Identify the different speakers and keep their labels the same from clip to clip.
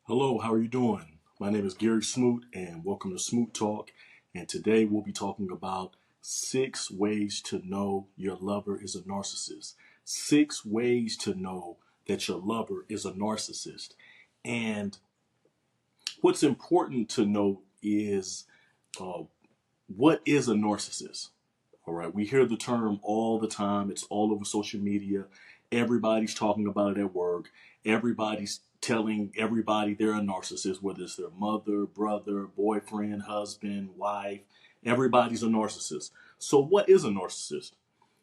Speaker 1: Hello, how are you doing? My name is Gary Smoot, and welcome to Smoot Talk. And today we'll be talking about 6 ways to know your lover is a narcissist. 6 ways to know that your lover is a narcissist. And what's important to note is uh, what is a narcissist? All right, we hear the term all the time. It's all over social media. Everybody's talking about it at work. Everybody's telling everybody they're a narcissist, whether it's their mother, brother, boyfriend, husband, wife. Everybody's a narcissist. So, what is a narcissist?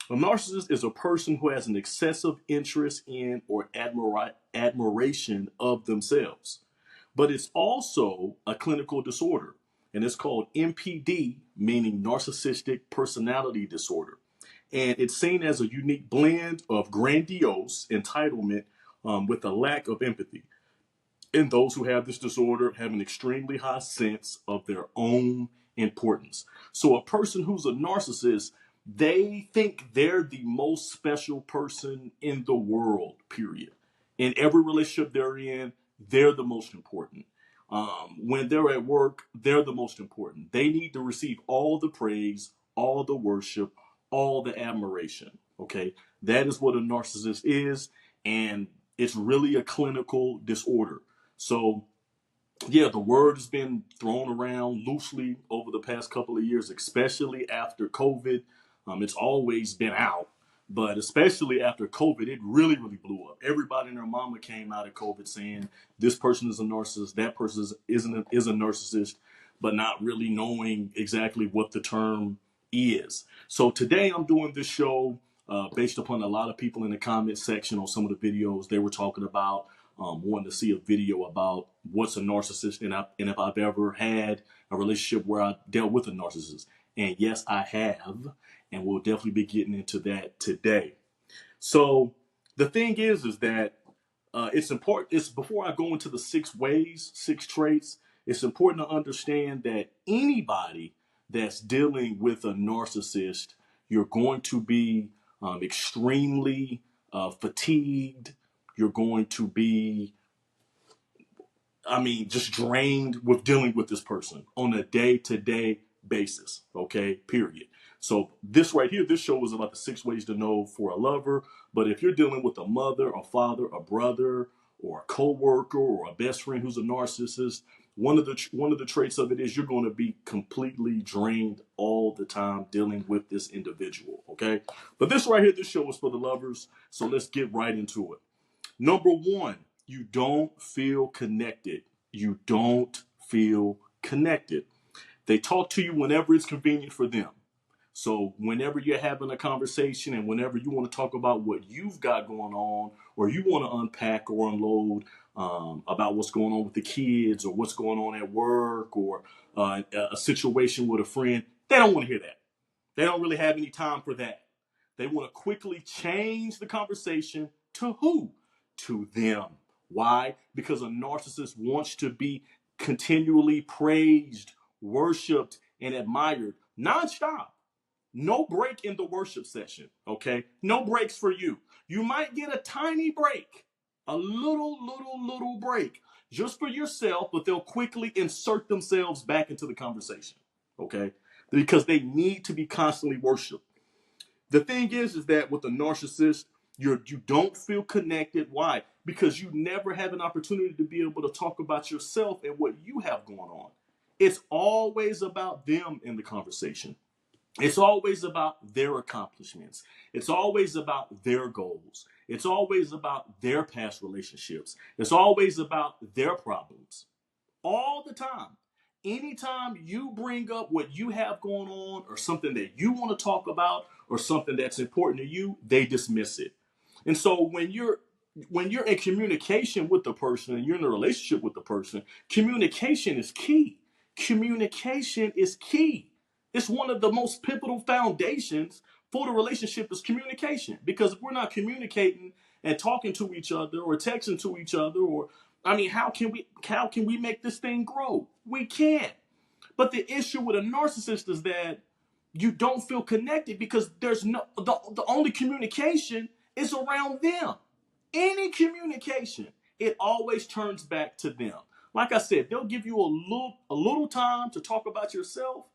Speaker 1: A narcissist is a person who has an excessive interest in or admiration of themselves. But it's also a clinical disorder, and it's called NPD, meaning narcissistic personality disorder. And it's seen as a unique blend of grandiose entitlement with a lack of empathy. And those who have this disorder have an extremely high sense of their own importance. So, a person who's a narcissist, they think they're the most special person in the world, period. In every relationship they're in, they're the most important. When they're at work, they're the most important. They need to receive all the praise, all the worship, all the admiration. Okay, that is what a narcissist is, and it's really a clinical disorder. So, yeah, the word has been thrown around loosely over the past couple of years, especially after COVID. It's always been out, but especially after COVID, it really, really blew up. Everybody and their mama came out of COVID saying this person is a narcissist, that person is a narcissist, but not really knowing exactly what the term is. So today I'm doing this show based upon a lot of people in the comment section on some of the videos they were talking about wanting to see a video about what's a narcissist and if I've ever had a relationship where I dealt with a narcissist. And yes, I have, and we'll definitely be getting into that today. So the thing is that it's important. It's before I go into the 6 ways, 6 traits. It's important to understand that anybody that's dealing with a narcissist, you're going to be extremely fatigued. You're going to be, just drained with dealing with this person on a day-to-day basis. Okay, period. So this right here, this show is about the 6 ways to know for a lover. But if you're dealing with a mother, a father, a brother, or a coworker, or a best friend who's a narcissist, one of the traits of it is you're going to be completely drained all the time dealing with this individual. Okay, but this right here, this show is for the lovers. So let's get right into it. Number one, you don't feel connected. You don't feel connected. They talk to you whenever it's convenient for them. So whenever you're having a conversation and whenever you want to talk about what you've got going on, or you want to unpack or unload about what's going on with the kids or what's going on at work or a situation with a friend, they don't want to hear that. They don't really have any time for that. They want to quickly change the conversation to who? To them. Why? Because a narcissist wants to be continually praised, worshiped, and admired nonstop. No break in the worship session, okay? No breaks for you. You might get a tiny break, a little break just for yourself, but they'll quickly insert themselves back into the conversation, okay? Because they need to be constantly worshiped. The thing is that with a narcissist, you don't feel connected. Why? Because you never have an opportunity to be able to talk about yourself and what you have going on. It's always about them in the conversation. It's always about their accomplishments. It's always about their goals. It's always about their past relationships. It's always about their problems. All the time. Anytime you bring up what you have going on or something that you want to talk about or something that's important to you, they dismiss it. And so when you're in communication with the person and you're in a relationship with the person, communication is key. Communication is key. It's one of the most pivotal foundations for the relationship is communication. Because if we're not communicating and talking to each other or texting to each other, or how can we make this thing grow? We can't. But the issue with a narcissist is that you don't feel connected because there's the only communication is around them. Any communication, it always turns back to them. Like I said, they'll give you a little time to talk about yourself,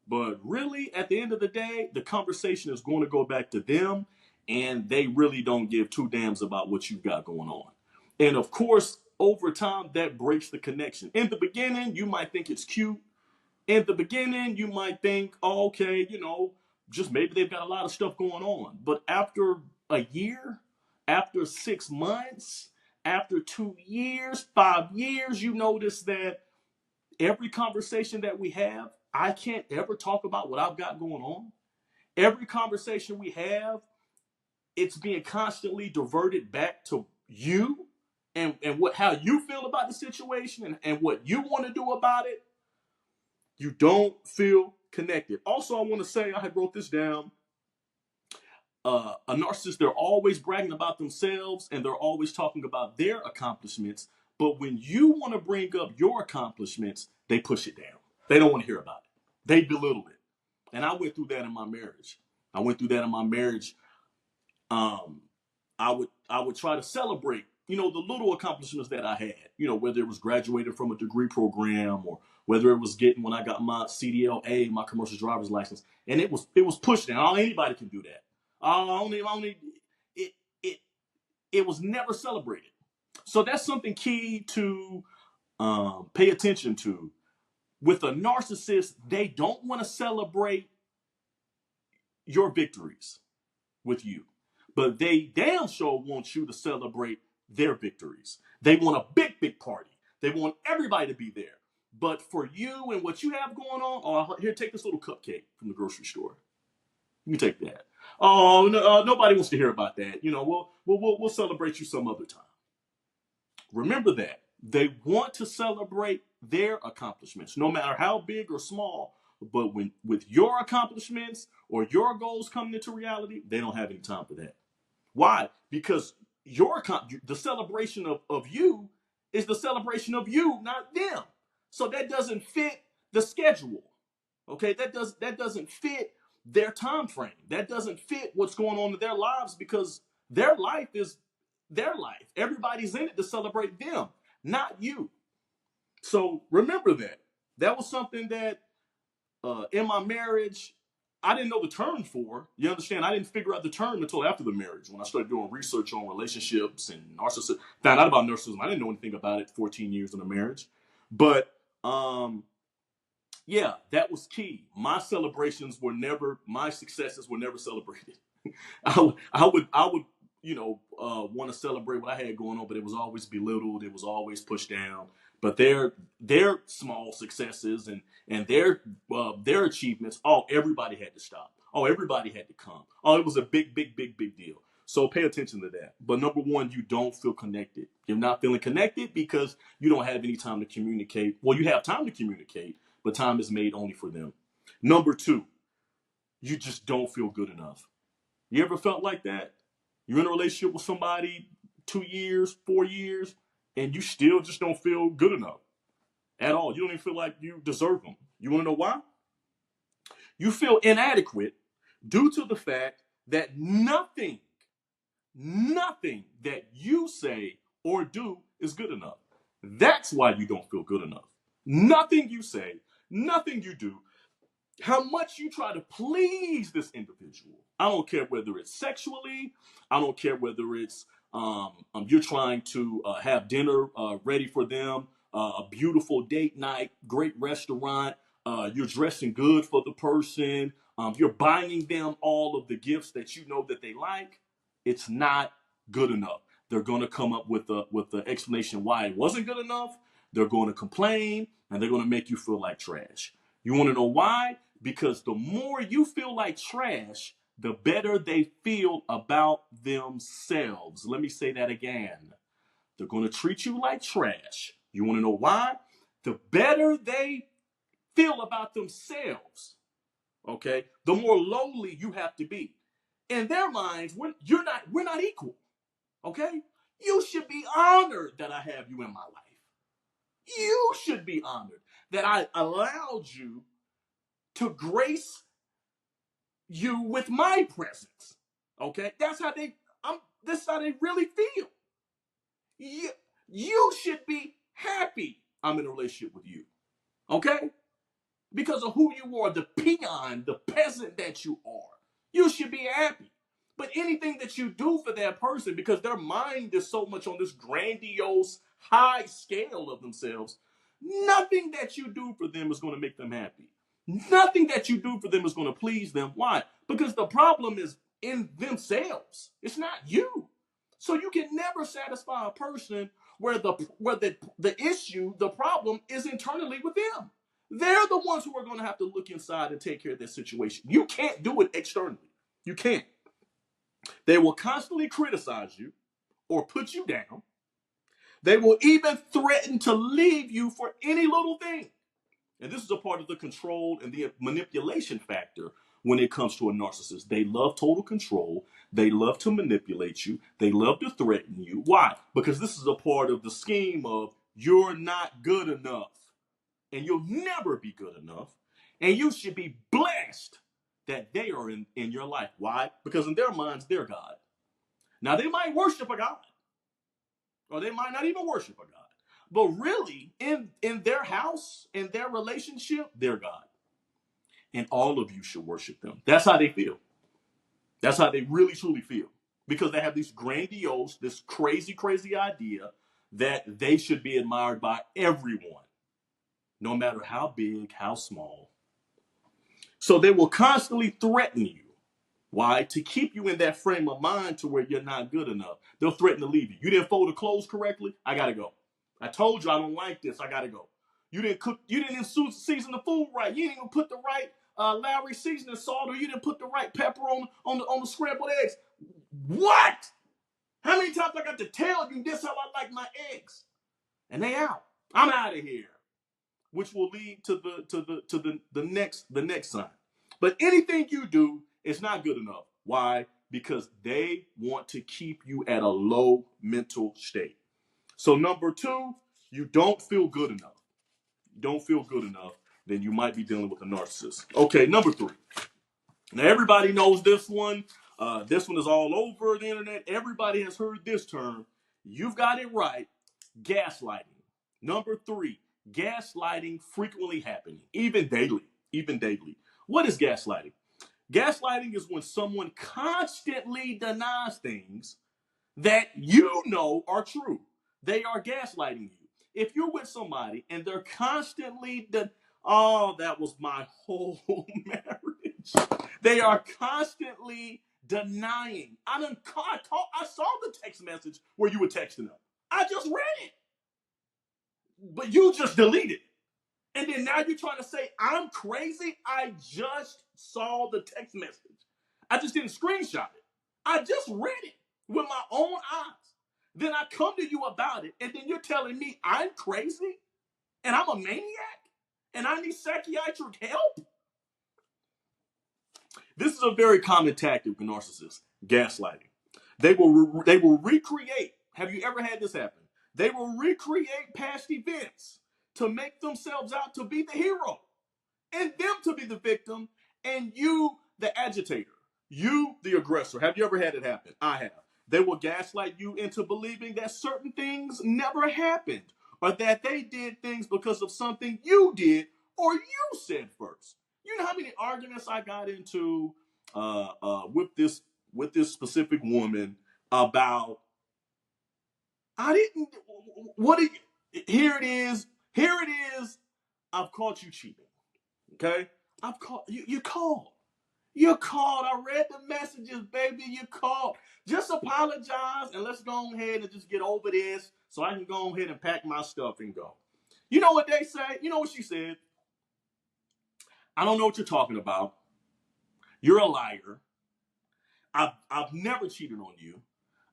Speaker 1: but really, at the end of the day, the conversation is going to go back to them, and they really don't give two damns about what you've got going on. And of course, over time, that breaks the connection. In the beginning, you might think it's cute. In the beginning, you might think, oh, okay, just maybe they've got a lot of stuff going on. But after a year, after 6 months, after 2 years, 5 years, you notice that every conversation that we have, I can't ever talk about what I've got going on. Every conversation we have, it's being constantly diverted back to you and how you feel about the situation and what you want to do about it. You don't feel connected. Also, I want to say, I had wrote this down. A narcissist, they're always bragging about themselves and they're always talking about their accomplishments. But when you want to bring up your accomplishments, they push it down. They don't want to hear about it. They belittle it. And I went through that in my marriage. Um, I would try to celebrate, the little accomplishments that I had, whether it was graduating from a degree program or whether it was getting when I got my CDLA, my commercial driver's license, and it was pushed down. Oh, anybody can do that. Only it it it was never celebrated. So that's something key to pay attention to. With a narcissist, they don't want to celebrate your victories with you, but they damn sure want you to celebrate their victories. They want a big, big party. They want everybody to be there. But for you and what you have going on, oh, here, take this little cupcake from the grocery store. You can take that. Oh, no, nobody wants to hear about that. We'll celebrate you some other time. Remember that they want to celebrate their accomplishments, no matter how big or small. But when with your accomplishments or your goals coming into reality, they don't have any time for that. Why? Because the celebration of you is the celebration of you, not them. So that doesn't fit the schedule. Okay, that doesn't fit their time frame. That doesn't fit what's going on in their lives because their life is their life. Everybody's in it to celebrate them, not you. So remember that. That was something that in my marriage, I didn't know the term for. You understand? I didn't figure out the term until after the marriage when I started doing research on relationships and narcissism. Found out about narcissism. I didn't know anything about it 14 years in a marriage. But yeah, that was key. My successes were never celebrated. I would want to celebrate what I had going on, but it was always belittled. It was always pushed down. But their small successes and their achievements, oh, everybody had to stop. Oh, everybody had to come. Oh, it was a big, big, big, big deal. So pay attention to that. But number one, you don't feel connected. You're not feeling connected because you don't have any time to communicate. Well, you have time to communicate, but time is made only for them. Number two, you just don't feel good enough. You ever felt like that? You're in a relationship with somebody 2 years, 4 years, and you still just don't feel good enough at all. You don't even feel like you deserve them. You want to know why? You feel inadequate due to the fact that nothing that you say or do is good enough. That's why you don't feel good enough. Nothing you say, nothing you do, how much you try to please this individual. I don't care whether it's sexually. I don't care whether it's you're trying to have dinner ready for them, a beautiful date night, great restaurant. You're dressing good for the person. You're buying them all of the gifts that you know that they like. It's not good enough. They're going to come up with the explanation why it wasn't good enough. They're going to complain and they're going to make you feel like trash. You want to know why? Because the more you feel like trash, the better they feel about themselves. Let me say that again. They're going to treat you like trash. You want to know why? The better they feel about themselves, okay, the more lowly you have to be. In their minds, we're not equal, okay? You should be honored that I have you in my life. You should be honored that I allowed you to grace you with my presence. Okay? This is how they really feel. You should be happy I'm in a relationship with you. Okay? Because of who you are, the peon, the peasant that you are. You should be happy. But anything that you do for that person, because their mind is so much on this grandiose, high scale of themselves, nothing that you do for them is going to make them happy. Nothing that you do for them is going to please them. Why? Because the problem is in themselves. It's not you. So you can never satisfy a person where the issue, the problem is internally with them. They're the ones who are going to have to look inside and take care of their situation. You can't do it externally. You can't. They will constantly criticize you or put you down. They will even threaten to leave you for any little thing. And this is a part of the control and the manipulation factor when it comes to a narcissist. They love total control. They love to manipulate you. They love to threaten you. Why? Because this is a part of the scheme of you're not good enough. And you'll never be good enough. And you should be blessed that they are in your life. Why? Because in their minds, they're God. Now, they might worship a God, or they might not even worship a God. But really, in their house, in their relationship, they're God. And all of you should worship them. That's how they feel. That's how they really, truly feel. Because they have this grandiose, this crazy, crazy idea that they should be admired by everyone, no matter how big, how small. So they will constantly threaten you. Why? To keep you in that frame of mind to where you're not good enough. They'll threaten to leave you. You didn't fold the clothes correctly? I gotta go. I told you I don't like this. I gotta go. You didn't cook. You didn't season the food right. You didn't even put the right Lowry seasoning salt, or you didn't put the right pepper on the scrambled eggs. What? How many times I got to tell you this how I like my eggs? And they out. I'm out of here. Which will lead to the next sign. But anything you do is not good enough. Why? Because they want to keep you at a low mental state. So number 2, you don't feel good enough. You don't feel good enough, then you might be dealing with a narcissist. Okay, number 3. Now everybody knows this one. This one is all over the internet. Everybody has heard this term. You've got it right. Gaslighting. Number 3, gaslighting frequently happening, even daily. Even daily. What is gaslighting? Gaslighting is when someone constantly denies things that you know are true. They are gaslighting you. If you're with somebody and they're constantly oh, that was my whole marriage. They are constantly denying. I saw the text message where you were texting them. I just read it. But you just deleted it. And then now you're trying to say, I'm crazy? I just saw the text message. I just didn't screenshot it. I just read it with my own eyes. Then I come to you about it, and then you're telling me I'm crazy? And I'm a maniac? And I need psychiatric help? This is a very common tactic with narcissists, gaslighting. They will recreate. Have you ever had this happen? They will recreate past events to make themselves out to be the hero and them to be the victim and you the agitator, you the aggressor. Have you ever had it happen? I have. They will gaslight you into believing that certain things never happened or that they did things because of something you did or you said first. You know how many arguments I got into with this specific woman about I didn't. What? Here it is. Here it is. I've caught you cheating. Okay. I've caught you. You called. You called. I read the messages, baby. You called. Just apologize and let's go ahead and just get over this, so I can go ahead and pack my stuff and go. You know what they say? You know what she said? I don't know what you're talking about. You're a liar. I've never cheated on you.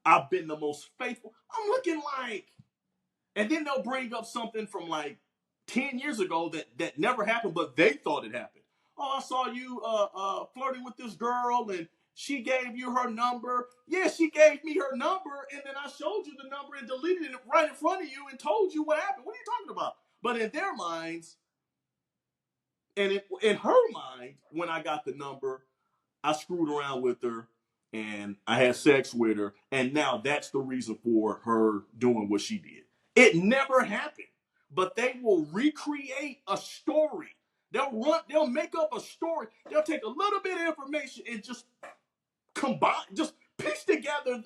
Speaker 1: I've been the most faithful. I'm looking like. And then they'll bring up something from like 10 years ago that never happened, but they thought it happened. Oh, I saw you flirting with this girl and she gave you her number. Yeah, she gave me her number and then I showed you the number and deleted it right in front of you and told you what happened. What are you talking about? But in their minds, and in her mind, when I got the number, I screwed around with her and I had sex with her. And now that's the reason for her doing what she did. It never happened. but they will recreate a story. They'll make up a story. They'll take a little bit of information and just just piece together.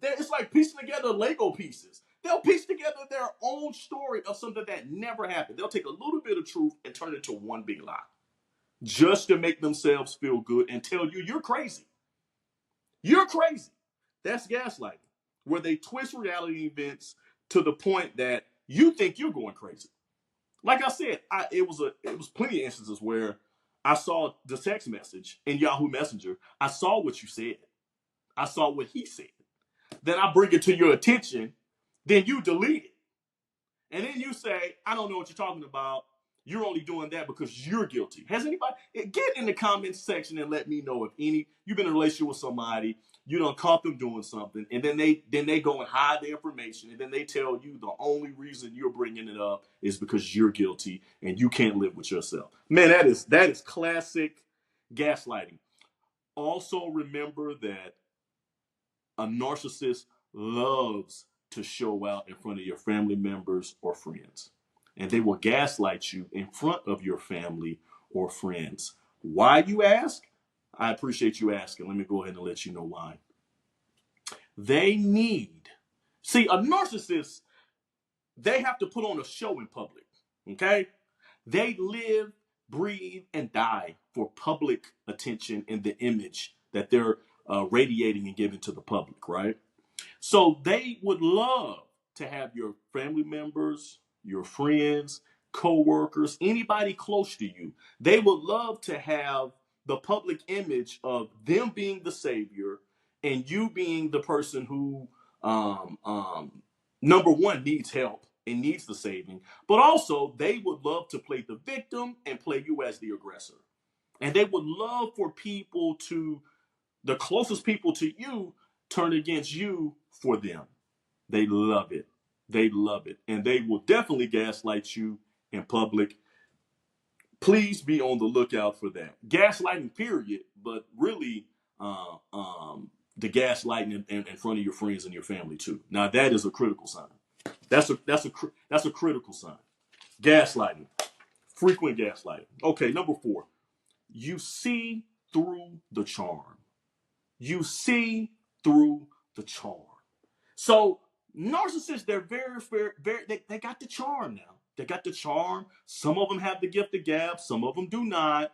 Speaker 1: It's like piecing together Lego pieces. They'll piece together their own story of something that never happened. They'll take a little bit of truth and turn it into one big lie, just to make themselves feel good and tell you you're crazy. You're crazy. That's gaslighting, where they twist reality events to the point that you think you're going crazy. Like I said, it was plenty of instances where I saw the text message in Yahoo Messenger. I saw what you said. I saw what he said. Then I bring it to your attention. Then you delete it. And then you say, I don't know what you're talking about. You're only doing that because you're guilty. Has anybody, get in the comments section and let me know if you've been in a relationship with somebody, you done caught them doing something, and then they go and hide the information, and then they tell you the only reason you're bringing it up is because you're guilty and you can't live with yourself. Man, that is classic gaslighting. Also remember that a narcissist loves to show out in front of your family members or friends. And they will gaslight you in front of your family or friends. Why, you ask? I appreciate you asking. Let me go ahead and let you know why. See, a narcissist, they have to put on a show in public, okay? They live, breathe, and die for public attention and the image that they're radiating and giving to the public, right? So they would love to have your family members, your friends, co-workers, anybody close to you. They would love to have the public image of them being the savior and you being the person who, number one, needs help and needs the saving. But also, they would love to play the victim and play you as the aggressor. And they would love for the closest people to you, turn against you for them. They love it. They love it. And they will definitely gaslight you in public. Please be on the lookout for that. Gaslighting, period, but really the gaslighting in front of your friends and your family too. Now that is a critical sign. That's a critical sign. Gaslighting. Frequent gaslighting. Okay, number 4. You see through the charm. You see through the charm. So narcissists, they're they got the charm now. They got the charm. Some of them have the gift of gab. Some of them do not.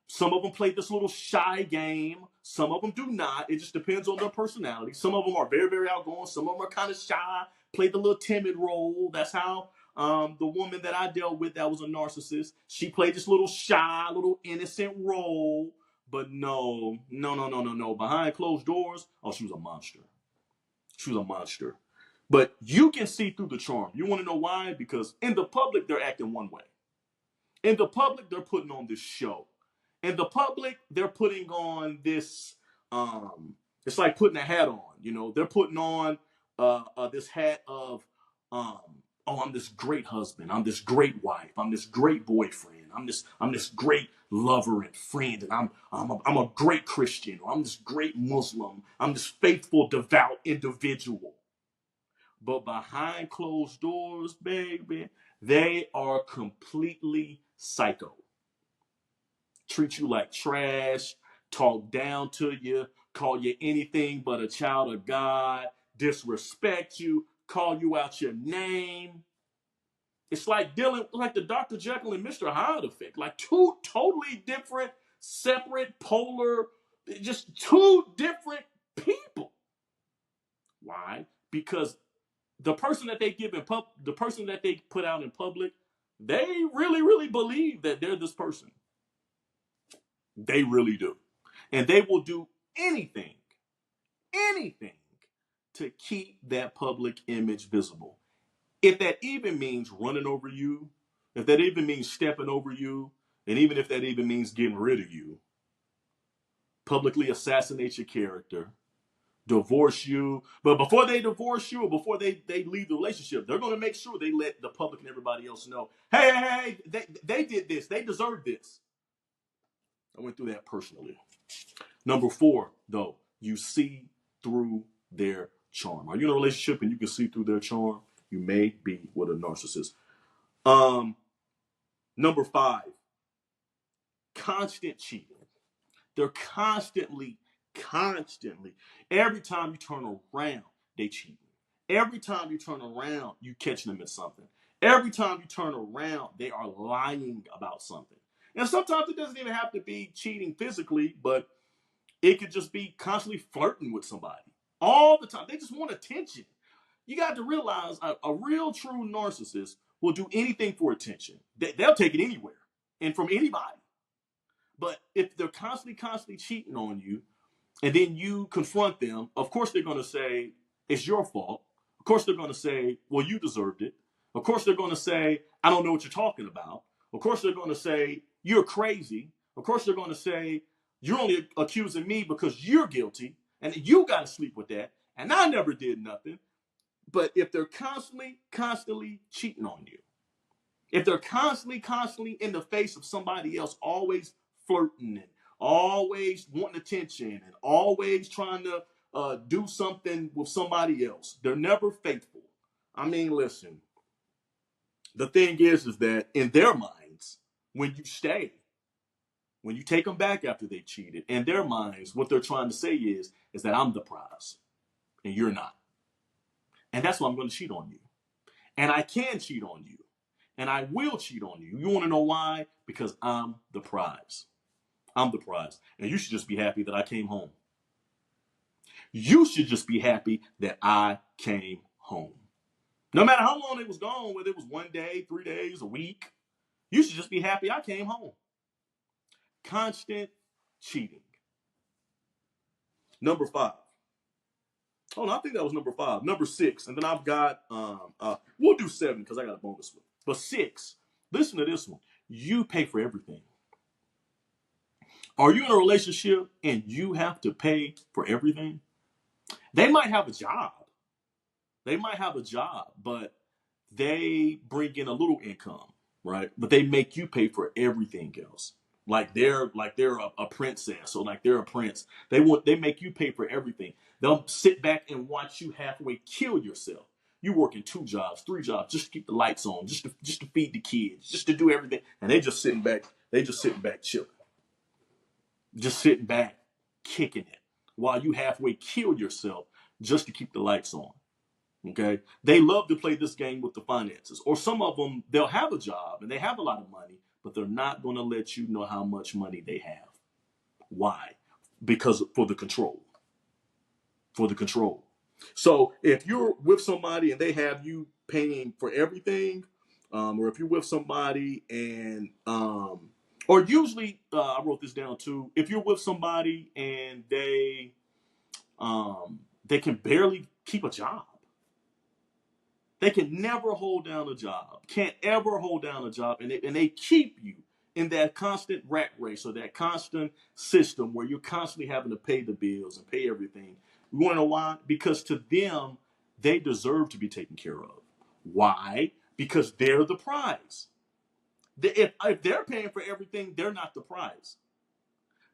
Speaker 1: Some of them play this little shy game. Some of them do not. It just depends on their personality. Some of them are very, very outgoing. Some of them are kind of shy, play the little timid role. That's how the woman that I dealt with that was a narcissist, she played this little shy, little innocent role. But no. Behind closed doors, oh, she was a monster. She was a monster. But you can see through the charm. You want to know why? Because in the public, they're acting one way. In the public, they're putting on this show. In the public, they're putting on this, it's like putting a hat on, they're putting on this hat of, I'm this great husband, I'm this great wife, I'm this great boyfriend, I'm this great lover and friend, and I'm a great Christian, or I'm this great Muslim, I'm this faithful, devout individual. But behind closed doors, baby, they are completely psycho. Treat you like trash, talk down to you, call you anything but a child of God, disrespect you, call you out your name. It's like dealing like the Dr. Jekyll and Mr. Hyde effect, like two totally different, separate, polar, just two different people. Why? Because the person that they the person that they put out in public, they really, really believe that they're this person. They really do. And they will do anything to keep that public image visible. If that even means running over you, if that even means stepping over you, and even if that even means getting rid of you, publicly assassinate your character, divorce you. But before they divorce you or before they leave the relationship, they're going to make sure they let the public and everybody else know, hey, they did this. They deserve this. I went through that personally. Number 4, though, you see through their charm. Are you in a relationship and you can see through their charm? You may be with a narcissist. Number 5, constant cheating. They're constantly. Every time you turn around, they cheat. Every time you turn around, you catch them in something. Every time you turn around, they are lying about something. And sometimes it doesn't even have to be cheating physically, but it could just be constantly flirting with somebody all the time. They just want attention. You got to realize a real true narcissist will do anything for attention. They'll take it anywhere and from anybody. But if they're constantly cheating on you, and then you confront them, of course they're going to say, it's your fault. Of course they're going to say, well, you deserved it. Of course they're going to say, I don't know what you're talking about. Of course they're going to say, you're crazy. Of course they're going to say, you're only accusing me because you're guilty, and you got to sleep with that, and I never did nothing. But if they're constantly cheating on you, if they're constantly in the face of somebody else, always flirting and always wanting attention and always trying to do something with somebody else, they're never faithful. I mean, listen, the thing is that in their minds, when you take them back after they cheated, in their minds, what they're trying to say is that I'm the prize and you're not. And that's why I'm going to cheat on you. And I can cheat on you. And I will cheat on you. You want to know why? Because I'm the prize. I'm the prize. And you should just be happy that I came home. You should just be happy that I came home. No matter how long it was gone, whether it was 1 day, 3 days, a week, you should just be happy I came home. Constant cheating. Number 5. Oh, no, I think that was number 5. Number 6. And then I've got, we'll do 7 because I got a bonus one. But 6, listen to this one. You pay for everything. Are you in a relationship and you have to pay for everything? They might have a job. But they bring in a little income, right? But they make you pay for everything else. Like they're a princess, or like they're a prince. They make you pay for everything. They'll sit back and watch you halfway kill yourself. You working 2 jobs, 3 jobs, just to keep the lights on, just to feed the kids, just to do everything, and they just sitting back chilling, just sitting back kicking it while you halfway kill yourself just to keep the lights on. Okay, they love to play this game with the finances. Or some of them, they'll have a job and they have a lot of money, but they're not going to let you know how much money they have. Why? Because for the control. So if you're with somebody and they have you paying for everything, or if you're with somebody and, or usually, I wrote this down too. If you're with somebody and they can barely keep a job. They can never hold down a job, can't ever hold down a job, and they keep you in that constant rat race or that constant system where you're constantly having to pay the bills and pay everything. You want to know why? Because to them, they deserve to be taken care of. Why? Because they're the prize. If they're paying for everything, they're not the prize.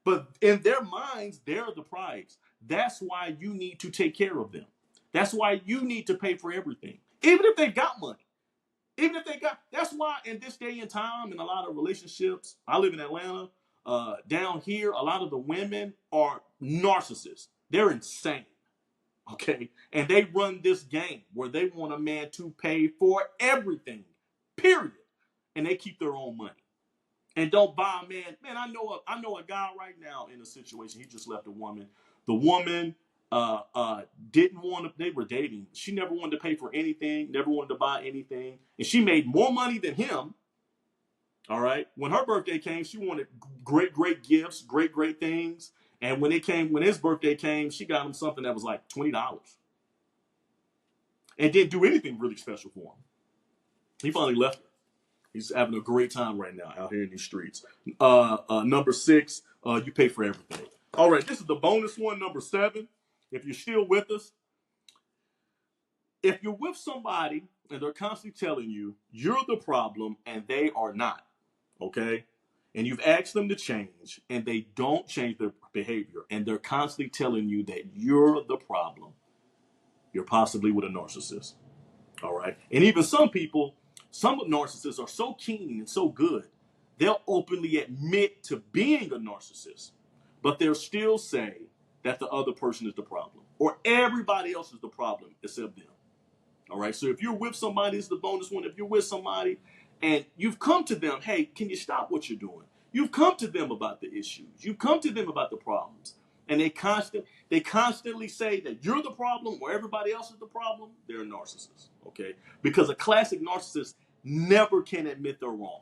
Speaker 1: But in their minds, they're the prize. That's why you need to take care of them. That's why you need to pay for everything. Even if they got money. That's why in this day and time, in a lot of relationships, I live in Atlanta, down here, a lot of the women are narcissists. They're insane. Okay. And they run this game where they want a man to pay for everything, period. And they keep their own money. And don't buy a man. Man, I know a guy right now in a situation. He just left a woman. The woman didn't want to. They were dating. She never wanted to pay for anything. Never wanted to buy anything, and she made more money than him. All right. When her birthday came, she wanted great gifts, great things. And when his birthday came, she got him something that was like $20, and didn't do anything really special for him. He finally left her. He's having a great time right now out here in these streets. Number 6, you pay for everything. All right, this is the bonus one, number 7. If you're still with us, if you're with somebody and they're constantly telling you you're the problem and they are not, okay? And you've asked them to change and they don't change their behavior and they're constantly telling you that you're the problem, you're possibly with a narcissist. All right. And even some people, Some narcissists are so keen and so good, they'll openly admit to being a narcissist, but they'll still say that the other person is the problem or everybody else is the problem except them. All right. So if you're with somebody, it's the bonus one. If you're with somebody and you've come to them, hey, can you stop what you're doing? You've come to them about the issues. You've come to them about the problems. And they constantly say that you're the problem or everybody else is the problem. They're a narcissist. Okay. Because a classic narcissist never can admit they're wrong.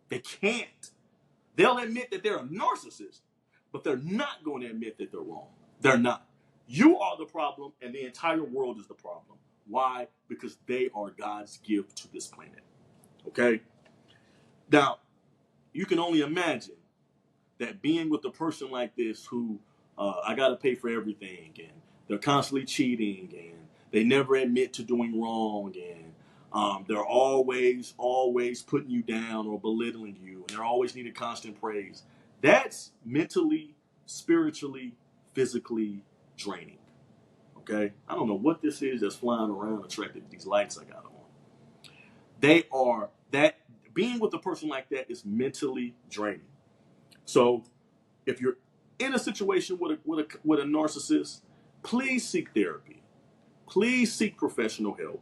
Speaker 1: They can't. They'll admit that they're a narcissist, but they're not going to admit that they're wrong. They're not. You are the problem, and the entire world is the problem. Why? Because they are God's gift to this planet. Okay? Now, you can only imagine that being with a person like this who I got to pay for everything, and they're constantly cheating, and they never admit to doing wrong, and they're always putting you down or belittling you, and they're always needing constant praise. That's mentally, spiritually, physically draining. Okay? I don't know what this is that's flying around attracted to these lights I got on. Being with a person like that is mentally draining. So if you're in a situation with a narcissist, please seek therapy. Please seek professional help.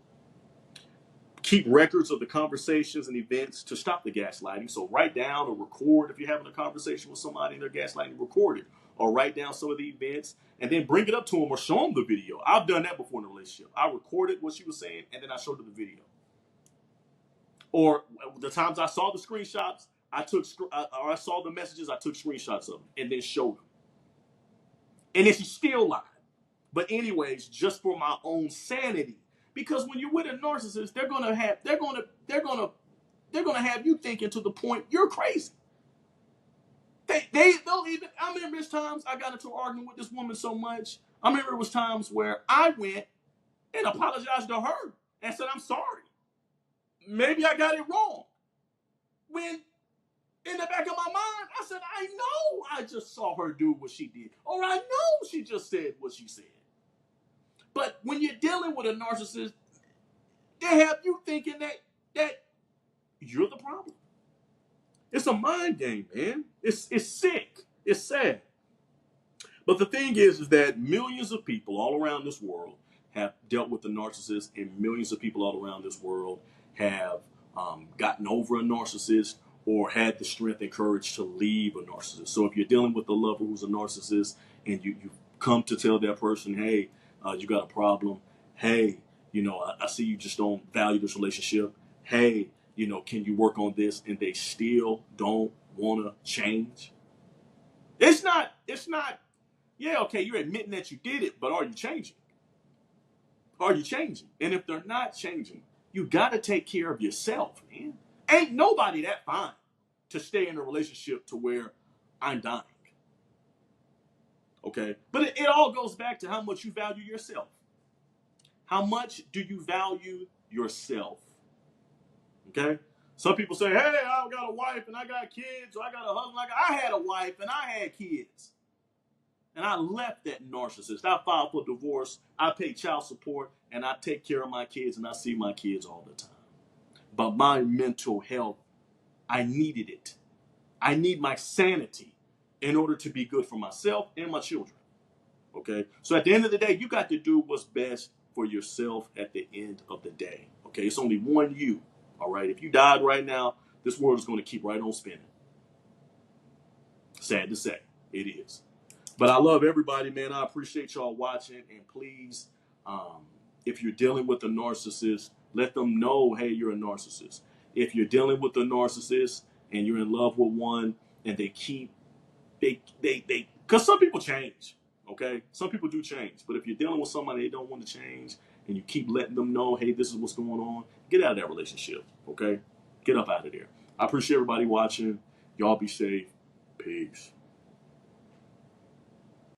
Speaker 1: Keep records of the conversations and events to stop the gaslighting. So write down or record if you're having a conversation with somebody and they're gaslighting, record it. Or write down some of the events and then bring it up to them or show them the video. I've done that before in a relationship. I recorded what she was saying and then I showed her the video. Or the times I saw the screenshots, I saw the messages, I took screenshots of them and then showed them. And then she still lied. But anyways, just for my own sanity, because when you're with a narcissist, they're gonna have you thinking to the point you're crazy. They'll even. I remember there's times I got into an argument with this woman so much. I remember it was times where I went and apologized to her and said, "I'm sorry. Maybe I got it wrong." When in the back of my mind, I said, "I know I just saw her do what she did, or I know she just said what she said." But when you're dealing with a narcissist, they have you thinking that you're the problem. It's a mind game, man. It's sick. It's sad. But the thing is that millions of people all around this world have dealt with the narcissist, and millions of people all around this world have gotten over a narcissist or had the strength and courage to leave a narcissist. So if you're dealing with a lover who's a narcissist and you come to tell that person, hey, you got a problem. Hey, I see you just don't value this relationship. Hey, can you work on this? And they still don't want to change. It's not, yeah, okay, you're admitting that you did it, but are you changing? Are you changing? And if they're not changing, you got to take care of yourself, man. Ain't nobody that fine to stay in a relationship to where I'm dying. Okay? But it all goes back to how much you value yourself. How much do you value yourself? Okay? Some people say, hey, I got a wife and I got kids, or I got a husband. I had a wife and I had kids. And I left that narcissist. I filed for divorce. I pay child support and I take care of my kids and I see my kids all the time. But my mental health, I needed it. I need my sanity in order to be good for myself and my children. Okay? So at the end of the day, you got to do what's best for yourself at the end of the day. Okay? It's only one you. All right? If you died right now, this world is going to keep right on spinning. Sad to say, it is. But I love everybody, man. I appreciate y'all watching. And please, if you're dealing with a narcissist, let them know, hey, you're a narcissist. If you're dealing with a narcissist and you're in love with one and they because some people change, okay? Some people do change. But if you're dealing with somebody they don't want to change and you keep letting them know, hey, this is what's going on, get out of that relationship, okay? Get up out of there. I appreciate everybody watching. Y'all be safe. Peace.